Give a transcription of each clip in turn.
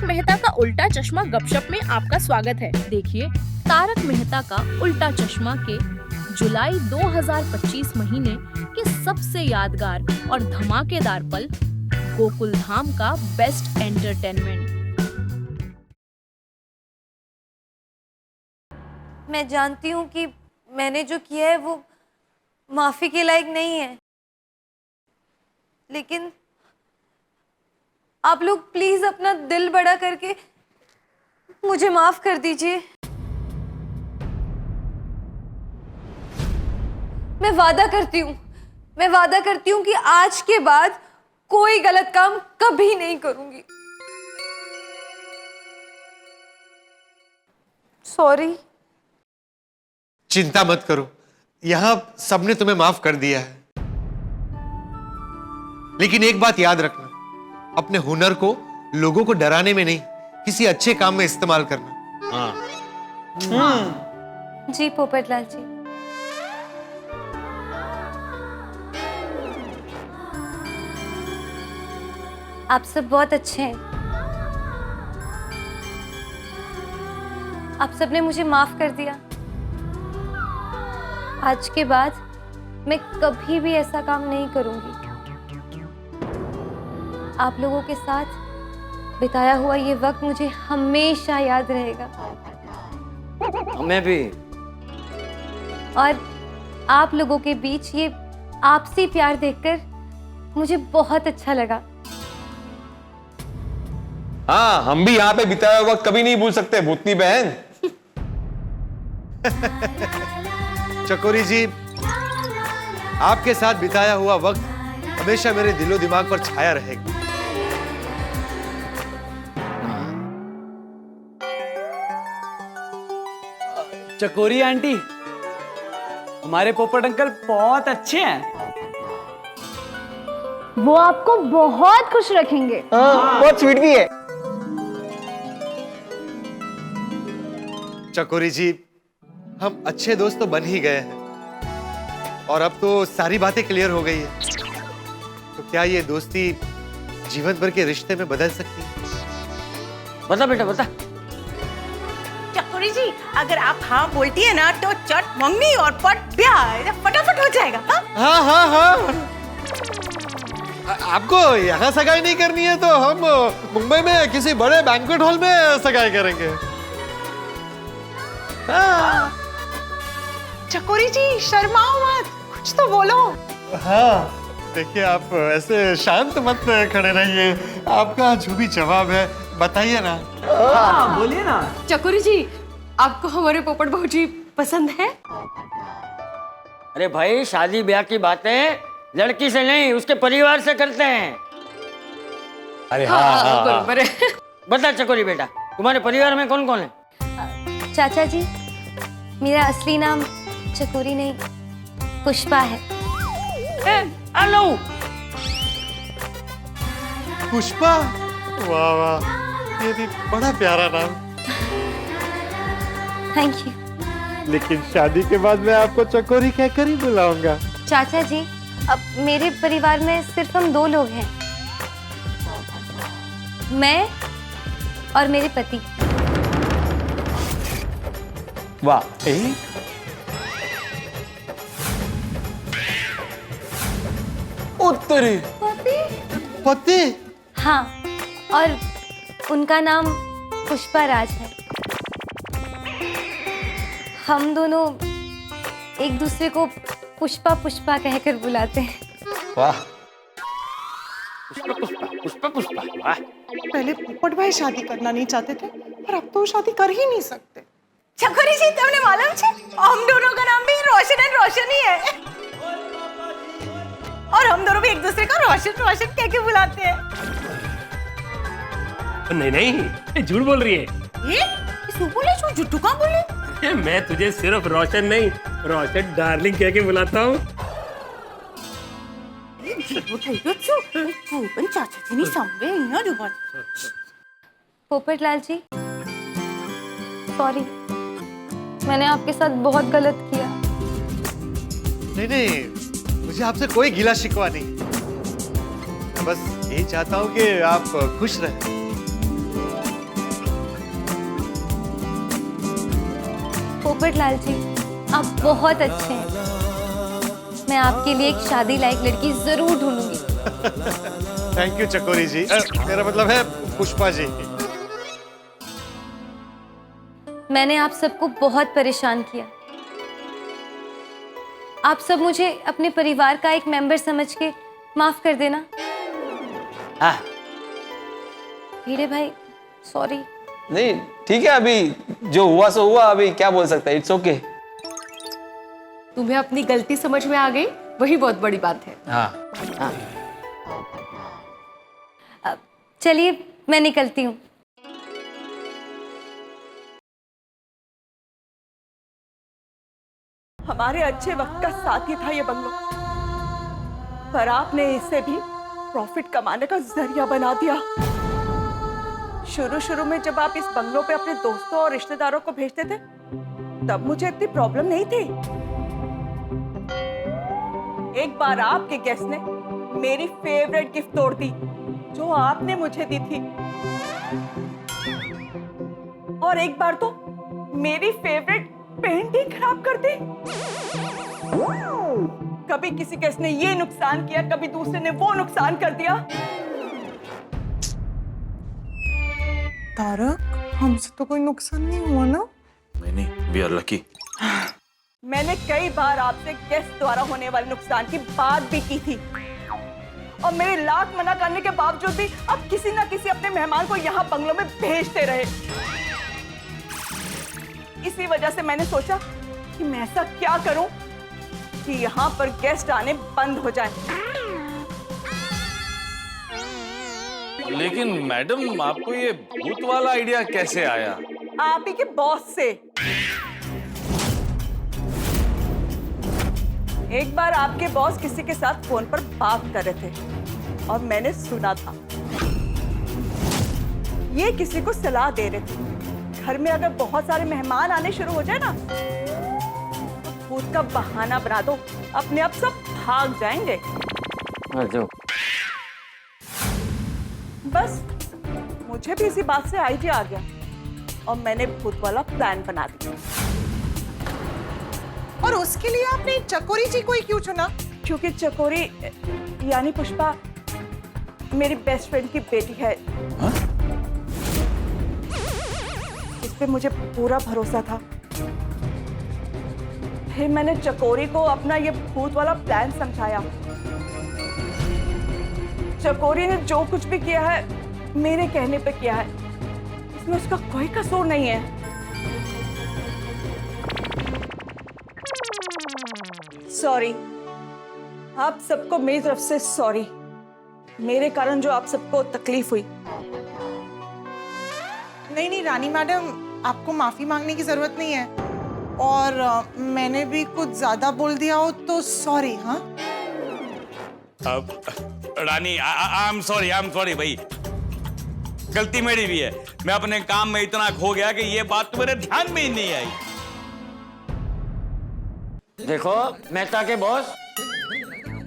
मेहता का उल्टा चश्मा गपशप में आपका स्वागत है। देखिए तारक मेहता का उल्टा चश्मा के जुलाई 2025 महीने के सबसे यादगार और धमाकेदार पल, गोकुल धाम का बेस्ट एंटरटेनमेंट। मैं जानती हूँ कि मैंने जो किया है वो माफ़ी के लायक नहीं है, लेकिन आप लोग प्लीज़ अपना दिल बड़ा करके मुझे माफ़ कर दीजिए। मैं वादा करती हूँ कि आज के बाद कोई गलत काम कभी नहीं करूँगी। सॉरी। चिंता मत करो, यहाँ सबने तुम्हें माफ कर दिया है। लेकिन एक बात याद रखना, अपने हुनर को लोगों को डराने में नहीं, किसी अच्छे काम में इस्तेमाल करना। जी पोपटलाल जी। आप सब बहुत अच्छे हैं। आप सबने मुझे माफ कर दिया। आज के बाद मैं कभी भी ऐसा काम नहीं करूंगी। आप लोगों के साथ बिताया हुआ ये वक्त मुझे हमेशा याद रहेगा। हमें भी। और आप लोगों के बीच ये आपसी प्यार देखकर मुझे बहुत अच्छा लगा। हाँ, हम भी यहाँ पे बिताया हुआ वक्त कभी नहीं भूल सकते भूतनी बहन। चकोरी जी, आपके साथ बिताया हुआ वक्त हमेशा मेरे दिलो दिमाग पर छाया रहेगा। चकोरी आंटी, हमारे पोपट अंकल बहुत अच्छे हैं। वो आपको बहुत खुश रखेंगे। बहुत स्वीट भी है। चकोरी जी, हम अच्छे दोस्त तो बन ही गए हैं और अब तो सारी बातें क्लियर हो गई है। तो क्या ये दोस्ती जीवन भर के रिश्ते में बदल सकती है? बता बेटा बता। चकोरी जी, अगर आप हाँ बोलती है ना तो चट मंगनी और पट ब्याह फटाफट हो जाएगा। हाँ हाँ हाँ। आपको यहाँ सगाई नहीं करनी है तो हम मुंबई में किसी बड़े बैंक्वेट हॉल में सगाई करेंगे। हाँ। चकोरी जी शर्माओ मत, कुछ तो बोलो। हाँ, देखिए आप ऐसे शांत मत खड़े रहिए, आपका जो भी जवाब है बताइए ना। हाँ, बोलिए ना। चकोरी जी, आपको हमारे पोपट बहू जी पसंद है? अरे भाई, शादी ब्याह की बातें लड़की से नहीं उसके परिवार से करते हैं। अरे हाँ, बराबर है। बता चकोरी बेटा, तुम्हारे परिवार में कौन कौन है? चाचा जी, मेरा असली नाम चकोरी नहीं पुष्पा है। हेलो पुष्पा, वाह वाह, ये भी बड़ा प्यारा नाम। Thank you. लेकिन शादी के बाद मैं आपको चकोरी कहकर ही बुलाऊंगा। चाचा जी, अब मेरे परिवार में सिर्फ हम 2 लोग हैं, मैं और मेरे पति। वाह। उत्तरी पति? हाँ, और उनका नाम पुष्पा राज है। हम दोनों एक दूसरे को पुष्पा पुष्पा कहकर बुलाते हैं। वाह। पुष्पा पुष्पा वाह। पहले पोपट भाई शादी करना नहीं चाहते थे, पर अब तो वो शादी कर ही नहीं सकते। चकोरी जी, तुमने मालूम छे, हम दोनों का नाम भी रोशन एंड रोशन ही है। और हम दोनों भी एक दूसरे को रोशन रोशन कह के बुलाते हैं। नहीं नहीं, झूठ बोल रही है। ये बोले झूठू कहाँ बोले? मैं तुझे सिर्फ रोशन नहीं, रोशन डार्लिंग कह के बुलाता हूँ। चाचा जी नहीं समझे बात। पोपटलाल जी, सॉरी, मैंने आपके साथ बहुत गलत किया। नहीं नहीं, मुझे आपसे कोई गिला शिकवा नहीं। मैं बस यही चाहता हूँ कि आप खुश रहें। पोपटलाल जी, आप बहुत अच्छे हैं। मैं आपके लिए एक शादी लायक लड़की जरूर ढूंढूंगी। थैंक यू चकोरी जी, मेरा मतलब है पुष्पा जी। मैंने आप सबको बहुत परेशान किया। आप सब मुझे अपने परिवार का एक मेंबर समझ के माफ कर देना। हाँ। हीरे भाई, सॉरी। नहीं ठीक है, अभी जो हुआ सो हुआ, अभी क्या बोल सकता है, इट्स ओके। तुम्हें अपनी गलती समझ में आ गई, वही बहुत बड़ी बात है। हाँ चलिए मैं निकलती हूँ। हमारे अच्छे वक्त का साथी था ये बंगलो, पर आपने इसे भी प्रॉफिट कमाने का जरिया बना दिया। शुरू में जब आप इस बंगलो पे अपने दोस्तों और रिश्तेदारों को भेजते थे, तब मुझे इतनी प्रॉब्लम नहीं थी। एक बार आपके गेस्ट ने मेरी फेवरेट गिफ्ट तोड़ दी, जो आपने मुझे दी थी, और एक बार तो मेरी फेवरेट पेंटिंग खराब कर दी। कभी किसी गेस्ट ने ये नुकसान किया, कभी दूसरे ने वो नुकसान कर दिया। तारक, हमसे तो कोई नुकसान नहीं हुआ ना? नहीं, वी आर लकी। मैंने कई बार आपसे गेस्ट द्वारा होने वाले नुकसान की बात भी की थी, और मेरे लाख मना करने के बावजूद भी आप किसी ना किसी अपने मेहमान को यहाँ बंगलों में भेजते रहे। इसी वजह से मैंने सोचा कि मैं ऐसा क्या करूं कि यहाँ पर गेस्ट आने बंद हो जाए। लेकिन मैडम, आपको ये भूत वाला आइडिया कैसे आया? आप ही के बॉस से। एक बार आपके बॉस किसी के साथ फोन पर बात कर रहे थे और मैंने सुना था। ये किसी को सलाह दे रहे थे, घर में अगर बहुत सारे मेहमान आने शुरू हो जाए ना, तो भूत का बहाना बना दो, अपने आप सब भाग जाएंगे। बस मुझे भी इसी बात से आइडिया आ गया और मैंने भूत वाला प्लान बना दिया। और उसके लिए आपने चकोरी जी को ही क्यों चुना? क्योंकि चकोरी यानी पुष्पा मेरी बेस्ट फ्रेंड की बेटी है। इस पे मुझे पूरा भरोसा था। फिर मैंने चकोरी को अपना ये भूत वाला प्लान समझाया। चकोरी ने जो कुछ भी किया है मेरे कहने पे किया है, इसमें उसका कोई कसूर नहीं है। सॉरी, आप सबको मेरी तरफ से सॉरी, मेरे कारण जो आप सबको तकलीफ हुई। नहीं रानी मैडम, आपको माफी मांगने की जरूरत नहीं है, और मैंने भी कुछ ज्यादा बोल दिया हो तो सॉरी। हाँ अब रानी, आई एम सॉरी भाई, गलती मेरी भी है। मैं अपने काम में इतना खो गया कि ये बात तो मेरे ध्यान में ही नहीं आई। देखो मेहता के बॉस,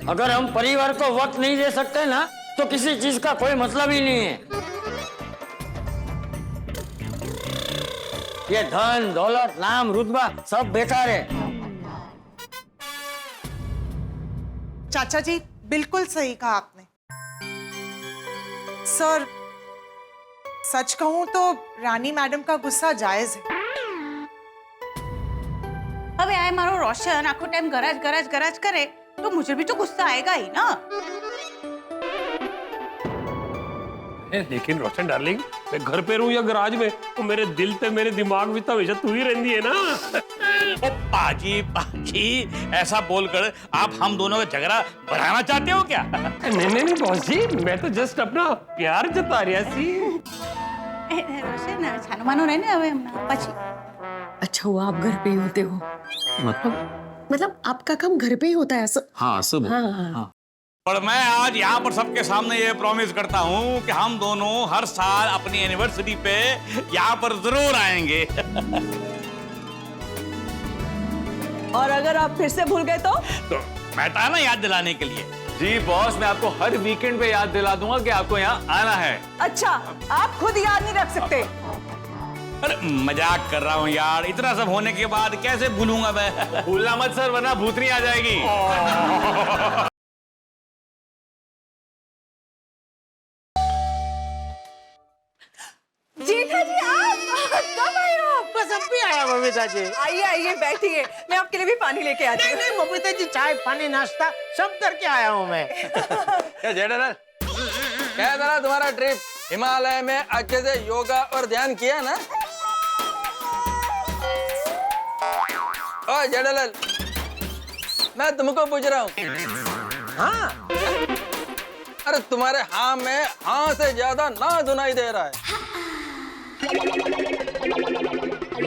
अगर हम परिवार को वक्त नहीं दे सकते ना, तो किसी चीज का कोई मतलब ही नहीं है। ये धन दौलत नाम रुतबा सब बेकार है। चाचा जी, बिल्कुल सही कहा आपने। सर, सच कहूं तो रानी मैडम का गुस्सा जायज है। अब आए मारो रोशन आखो टाइम गरज करे तो मुझे भी तो गुस्सा आएगा ही ना। लेकिन रोशन डार्लिंग, मैं घर पे रहूं या गराज में, तो मेरे दिल पे मेरे दिमाग में तो हमेशा तू ही रहती है ना। ओ पाजी, ऐसा बोलकर आप हम दोनों का झगड़ा बढ़ाना चाहते हो क्या? नहीं बॉस जी, मैं तो जस्ट अपना प्यार जता रहा सी। रोशन छानो मानो नहीं ना, हमें पची। अच्छा हुआ आप घर पे ही होते हो। मतलब आपका काम घर पे ही होता है ऐसा? हाँ सब। हाँ। और मैं आज यहाँ पर सबके सामने ये प्रॉमिस करता हूँ कि हम दोनों हर साल अपनी एनिवर्सरी पे यहाँ पर जरूर आएंगे। और अगर आप फिर से भूल गए तो बैठा ना याद दिलाने के लिए। जी बॉस, मैं आपको हर वीकेंड पे याद दिला दूंगा कि आपको यहाँ आना है। अच्छा, आप खुद याद नहीं रख सकते अरे मजाक कर रहा हूँ यार, इतना सब होने के बाद कैसे भूलूंगा मैं। भूलना मत सर, वरना भूतनी आ जाएगी। जेठा जी आप कब आए हो? बस अब भी आया बबीता जी। आइए आइए बैठिए, मैं आपके लिए भी पानी लेके आती हूँ। नहीं बबीता जी, चाय पानी नाश्ता सब करके आया हूँ मैं। क्या जेठालाल, क्या था तुम्हारा ट्रिप? हिमालय में अच्छे से योगा और ध्यान किया ना? ओ जेठालाल, मैं तुमको पूछ रहा हूँ। हाँ, अरे तुम्हारे हाँ में हाँ से ज्यादा ना सुनाई दे रहा है।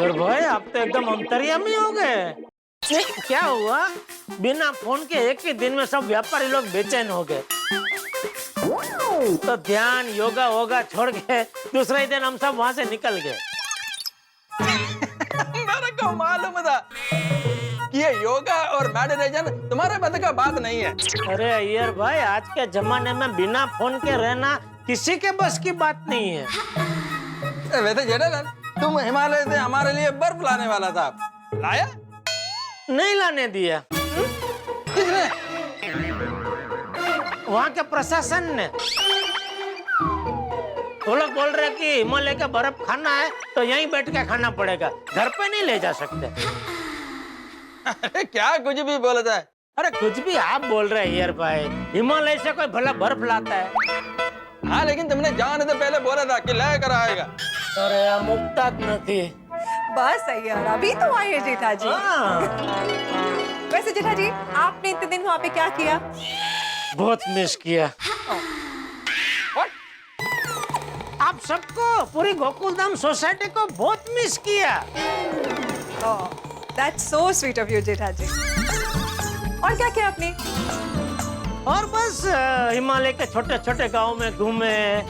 और भाई आप तो एकदम अंतर्यामी हो गए। क्या हुआ? बिना फोन के एक ही दिन में सब व्यापारी लोग बेचैन हो गए। तो ध्यान योगा वोगा छोड़ के दूसरे ही दिन हम सब वहां से निकल गए। मेरे को मालूम था कि ये योगा और मेडिटेशन तुम्हारे बस का बात नहीं है। अरे अय्यर भाई, आज के जमाने में बिना फोन के रहना किसी के बस की बात नहीं है। वैसे जेठालाल, तुम हिमालय से हमारे लिए बर्फ लाने वाला था, लाया? नहीं लाने दिया। किसने? वहाँ के प्रशासन ने। वो लोग बोल रहे कि हिमालय का बर्फ खाना है तो यहीं बैठ के खाना पड़ेगा, घर पे नहीं ले जा सकते। अरे क्या कुछ भी बोलता है। अरे कुछ भी आप बोल रहे हैं यार भाई, हिमालय से कोई भला बर्फ लाता है? हाँ, लेकिन तुमने जाने से पहले बोला था कि लेकर आएगा। अरे मुफ्तात नहीं। बस यार, अभी तो आए हैं जेठा जी। वैसे जेठा जी, आपने इतने दिन वहाँ पे क्या किया? बहुत मिस किया। आप सबको, पूरी गोकुलधाम सोसाइटी को बहुत मिस किया। That's so sweet of you, जेठा जी। और क्या किया आपने? और बस हिमालय के छोटे छोटे गांव में घूमे,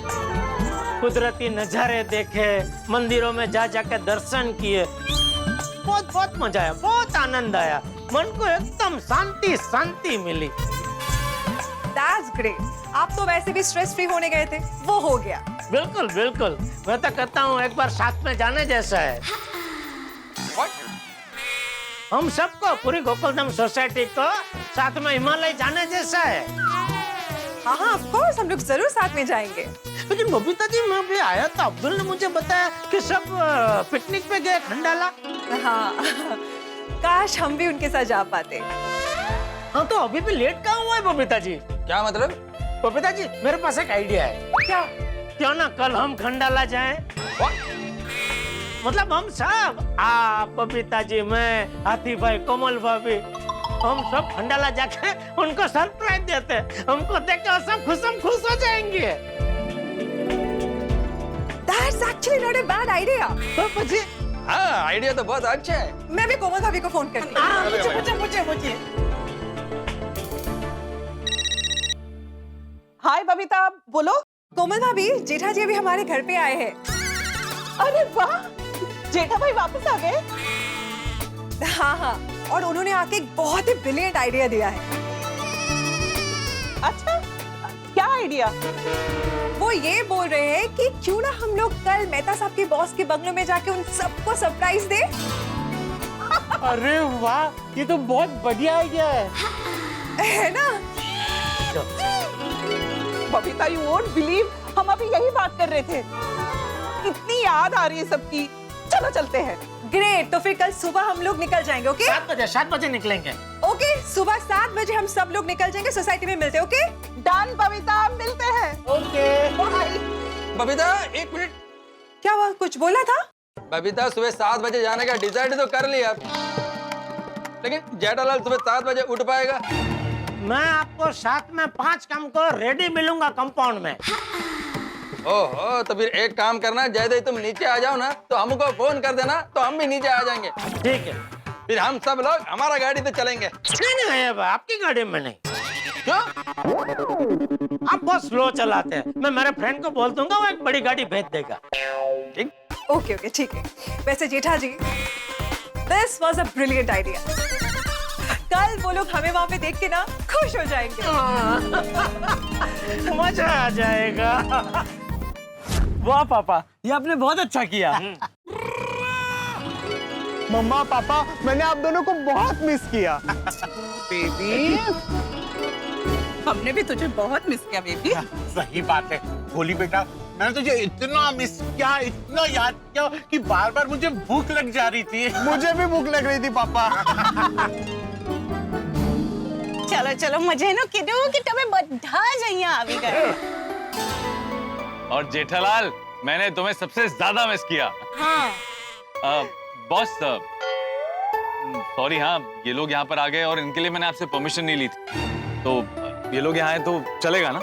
कुदरती नजारे देखे, मंदिरों में जा जाके दर्शन किए। बहुत बहुत मजा आया, बहुत आनंद आया, मन को एकदम शांति शांति मिली। That's great। आप तो वैसे भी स्ट्रेस फ्री होने गए थे, वो हो गया। बिल्कुल बिल्कुल, मैं तो कहता हूँ एक बार साथ में जाने जैसा है। हम सबको, पूरी गोकुलधाम सोसाइटी को साथ में हिमालय जाने जैसा है। हाँ हाँ, ऑफ कोर्स, हम लोग जरूर साथ में जाएंगे। लेकिन बबीता जी, मैं अभी आया था, अब्दुल ने मुझे बताया कि सब पिकनिक पे गए खंडाला। हाँ, काश हम भी उनके साथ जा पाते। हाँ, तो अभी भी लेट कहाँ हुआ है बबीता जी? क्या मतलब? बबीता जी, मेरे पास एक आइडिया है। क्या? क्यों ना कल हम खंडाला जाएं? मतलब हम सब, आप, बबीता जी, मैं, हाथी भाई, कोमल भाभी, हम सब खंडाला जाके उनको सरप्राइज देते। हमको देख के सब खुश हो जाएंगे। That's actually not a bad idea। तो मुझे, हाँ, आइडिया तो बहुत अच्छा है। मैं भी कोमल भाभी को फोन करती हूँ। मुझे। हाय बबीता, बोलो। कोमल भाभी, जेठा जी अभी हमारे घर पे आए हैं। अरे वाह, जेठा भाई वापस आ गए? हाँ हाँ, और उन्होंने आके एक बहुत ही ब्रिलियंट आइडिया दिया है। अच्छा, क्या आइडिया? वो ये बोल रहे हैं कि क्यों ना हम लोग कल मेहता साहब के बॉस के बंगलों में जाके उन सबको सरप्राइज दे। अरे वाह, ये तो बहुत बढ़िया आइडिया है ना? बबीता, यू वोंट बिलीव, हम अभी यही बात कर रहे थे। कितनी याद आ रही है सबकी। चलो चलते हैं। ग्रेट, तो फिर कल सुबह हम लोग निकल जाएंगे। ओके? 7 बजे निकलेंगे। ओके, सुबह 7 बजे हम सब लोग निकल जाएंगे, सोसाइटी में मिलते हैं। ओके? डन बबीता, मिलते हैं। Okay bye. बबीता, एक मिनट। क्या हुआ, कुछ बोला था? बबीता, सुबह 7 बजे जाने का डिसाइड तो कर लिया, लेकिन जेठालाल सुबह 7 बजे उठ पाएगा? मैं आपको साथ में 5 काम को रेडी मिलूंगा कंपाउंड में। ओहो, तो फिर एक काम करना, जैसे ही तुम नीचे आ जाओ ना, तो हमको फोन कर देना, तो हम भी नीचे आ जाएंगे। ठीक है। फिर हम सब लोग हमारा गाड़ी से चलेंगे। नहीं, आपकी गाड़ी में नहीं। क्यों? आप बहुत स्लो चलाते हैं। मैं मेरे फ्रेंड को बोल दूंगा, वो एक बड़ी गाड़ी भेज देगा। ठीक? ओके ओके, ठीक है। वैसे Jetha ji, this was a brilliant idea. कल वो लोग हमें वहां पे देख के ना खुश हो जाएंगे। मजा आ जाएगा। वाह पापा, ये आपने बहुत अच्छा किया। मम्मा पापा, मैंने आप दोनों को बहुत मिस किया। बेबी, हमने भी तुझे बहुत मिस किया बेबी। सही बात है भोली बेटा, मैंने तुझे इतना मिस किया, इतना याद किया कि बार बार मुझे भूख लग जा रही थी। मुझे भी भूख लग रही थी पापा। चलो चलो मजे नो कीधું કે તમે બધા જ અહીંયા આવી ગયા। और जेठालाल, मैंने तुम्हें सबसे ज्यादा मिस किया। हाँ। बॉस सॉरी, हाँ ये लोग यहाँ पर आ गए और इनके लिए मैंने आपसे परमिशन नहीं ली थी, तो ये लोग यहाँ आए तो चलेगा ना?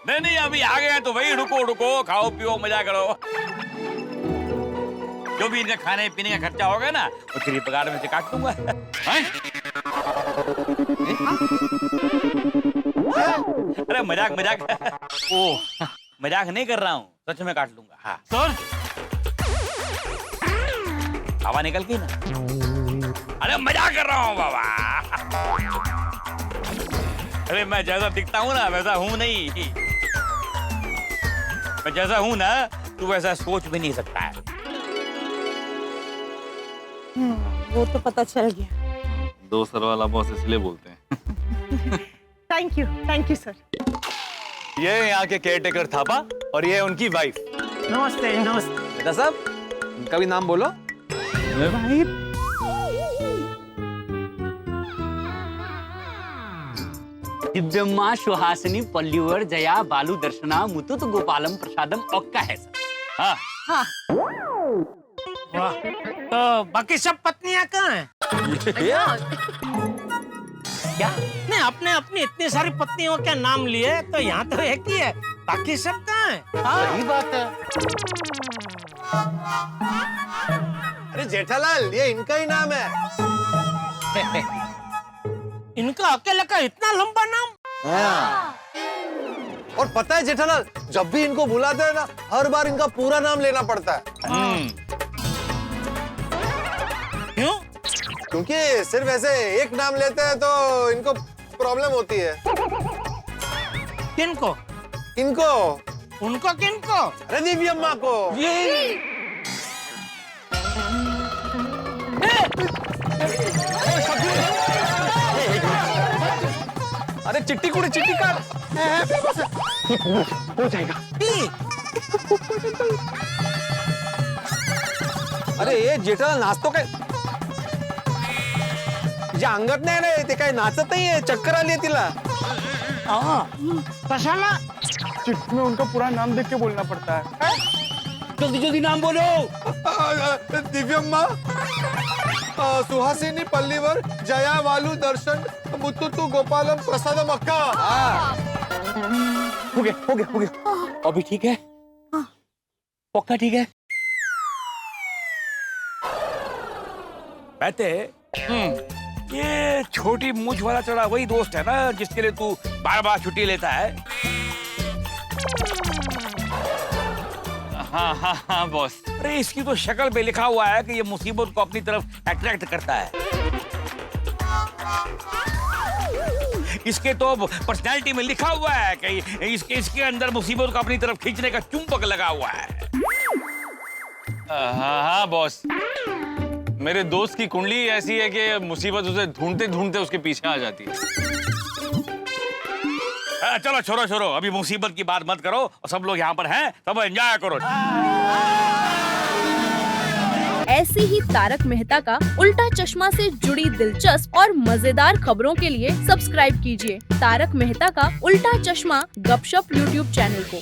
नहीं, अभी आ गए तो वही रुको, खाओ पियो मजा करो। जो भी इनका खाने पीने का खर्चा होगा ना, वो तेरी पगार में से काट दूंगा। अरे मजाक ओ मजाक नहीं कर रहा हूँ, सच में काट लूंगा। हाँ सर, हवा निकल गई ना। अरे मजाक कर रहा हूँ बाबा। अरे मैं जैसा दिखता हूँ ना वैसा हूँ नहीं। मैं जैसा हूँ ना तू वैसा सोच भी नहीं सकता है। वो तो पता चल गया। दो सर वाला बॉस इसलिए बोलते हैं। Thank you sir. ये यहाँ के केयरटेकर थापा और ये उनकी वाइफ। नमस्ते नमस्ते। बेटा साहब, उनका भी नाम बोलो। दिव्यम्मा सुहासिनी पल्लीवर जया बालू दर्शना मुतुत गोपालम प्रसादम ओक्का है सर। हाँ हाँ। वाह, तो बाकी सब पत्नियां कहाँ हैं? क्या? नहीं, आपने अपनी इतनी सारी पत्नियों के नाम लिए तो यहाँ तो एक ही है, बाकी सब कहाँ हैं? सही बात है। अरे जेठालाल, ये इनका ही नाम है। इनका अकेले का इतना लंबा नाम? हाँ। और पता है जेठालाल, जब भी इनको बुलाते हैं ना, हर बार इनका पूरा नाम लेना पड़ता है। क्यों? क्योंकि सिर्फ ऐसे एक नाम लेते हैं तो इनको प्रॉब्लम होती है। किनको? इनको। उनको किनको? अरे दिव्यम्मा को। अरे चिट्टी कुड़ी चिट्टी का हो जाएगा। अरे ये जेठालाल नाचतो काय? तिच्या अंगात नाही रे, ते काय नाचत नाहीये, चक्कर आली है तिला। कशाला? चिट्ठी में उनका पूरा नाम देख के बोलना पड़ता है। जल्दी नाम बोलो। दिव्यम्मा, सुहासिनी पल्लीवर जया वालू दर्शन मुत्तुतु गोपालम प्रसादम अक्का। हो गया। अभी ठीक है? पक्का ठीक है? कहते ये छोटी मूछ वाला चढ़ा वही दोस्त है ना जिसके लिए तू बार बार छुट्टी लेता है? हाँ बॉस। अरे इसकी तो शक्ल पे लिखा हुआ है कि ये मुसीबत को अपनी तरफ अट्रैक्ट करता है। इसके तो पर्सनैलिटी में लिखा हुआ है कि इसके अंदर मुसीबत को अपनी तरफ खींचने का चुंबक लगा हुआ है। हाँ बॉस, मेरे दोस्त की कुंडली ऐसी है कि मुसीबत उसे ढूंढते ढूंढते उसके पीछे आ जाती है। चलो छोड़ो, अभी मुसीबत की बात मत करो और सब लोग यहाँ पर हैं, सब एंजॉय करो। ऐसी ही तारक मेहता का उल्टा चश्मा से जुड़ी दिलचस्प और मजेदार खबरों के लिए सब्सक्राइब कीजिए तारक मेहता का उल्टा चश्मा गपशप YouTube चैनल को।